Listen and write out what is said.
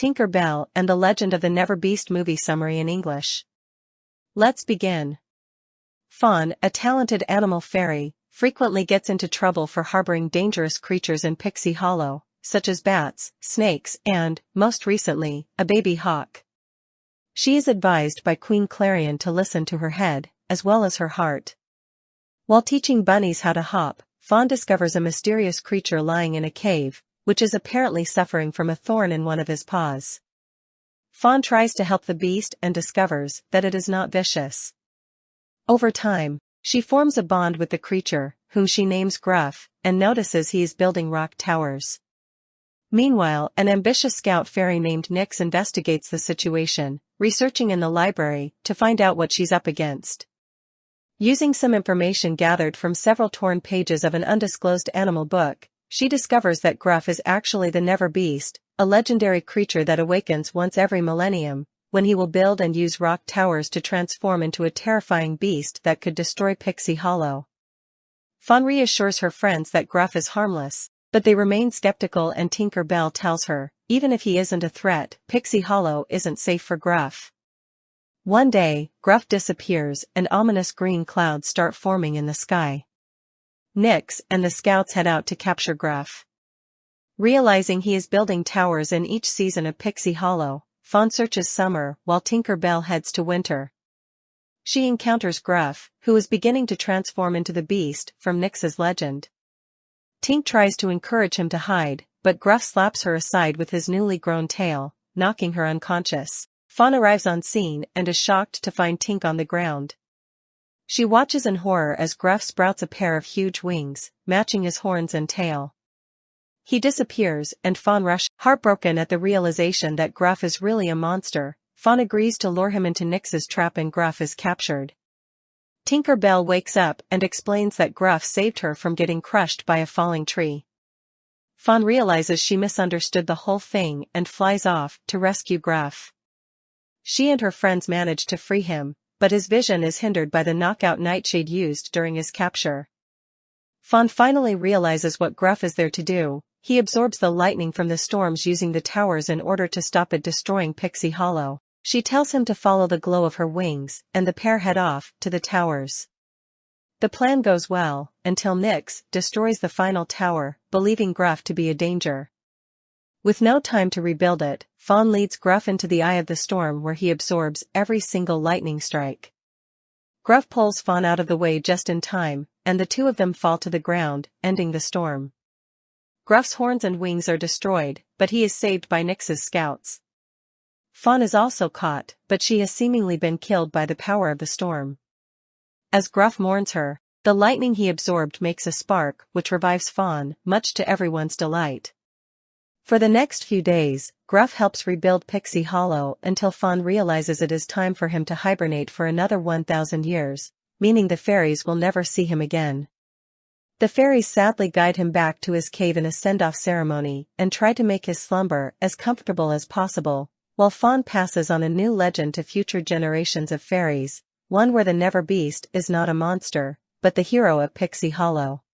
Tinker Bell and the Legend of the NeverBeast movie summary in English. Let's begin. Fawn, a talented animal fairy, frequently gets into trouble for harboring dangerous creatures in Pixie Hollow, such as bats, snakes, and, most recently, a baby hawk. She is advised by Queen Clarion to listen to her head, as well as her heart. While teaching bunnies how to hop, Fawn discovers a mysterious creature lying in a cave, which is apparently suffering from a thorn in one of his paws. Fawn tries to help the beast and discovers that it is not vicious. Over time, she forms a bond with the creature, whom she names Gruff, and notices he is building rock towers. Meanwhile, an ambitious scout fairy named Nyx investigates the situation, researching in the library to find out what she's up against. Using some information gathered from several torn pages of an undisclosed animal book, she discovers that Gruff is actually the NeverBeast, a legendary creature that awakens once every millennium, when he will build and use rock towers to transform into a terrifying beast that could destroy Pixie Hollow. Fawn reassures her friends that Gruff is harmless, but they remain skeptical, and Tinker Bell tells her, even if he isn't a threat, Pixie Hollow isn't safe for Gruff. One day, Gruff disappears and ominous green clouds start forming in the sky. Nyx and the scouts head out to capture Gruff. Realizing he is building towers in each season of Pixie Hollow, Fawn searches summer while Tinker Bell heads to winter. She encounters Gruff, who is beginning to transform into the beast from Nyx's legend. Tink tries to encourage him to hide, but Gruff slaps her aside with his newly grown tail, knocking her unconscious. Fawn arrives on scene and is shocked to find Tink on the ground. She watches in horror as Gruff sprouts a pair of huge wings, matching his horns and tail. He disappears and Fawn rushes. Heartbroken at the realization that Gruff is really a monster, Fawn agrees to lure him into Nyx's trap and Gruff is captured. Tinker Bell wakes up and explains that Gruff saved her from getting crushed by a falling tree. Fawn realizes she misunderstood the whole thing and flies off to rescue Gruff. She and her friends manage to free him, but his vision is hindered by the knockout nightshade used during his capture. Fawn finally realizes what Gruff is there to do. He absorbs the lightning from the storms using the towers in order to stop it destroying Pixie Hollow. She tells him to follow the glow of her wings, and the pair head off to the towers. The plan goes well, until Nyx destroys the final tower, believing Gruff to be a danger. With no time to rebuild it, Fawn leads Gruff into the eye of the storm where he absorbs every single lightning strike. Gruff pulls Fawn out of the way just in time, and the two of them fall to the ground, ending the storm. Gruff's horns and wings are destroyed, but he is saved by Nyx's scouts. Fawn is also caught, but she has seemingly been killed by the power of the storm. As Gruff mourns her, the lightning he absorbed makes a spark which revives Fawn, much to everyone's delight. For the next few days, Gruff helps rebuild Pixie Hollow until Fawn realizes it is time for him to hibernate for another 1,000 years, meaning the fairies will never see him again. The fairies sadly guide him back to his cave in a send-off ceremony and try to make his slumber as comfortable as possible, while Fawn passes on a new legend to future generations of fairies, one where the NeverBeast is not a monster, but the hero of Pixie Hollow.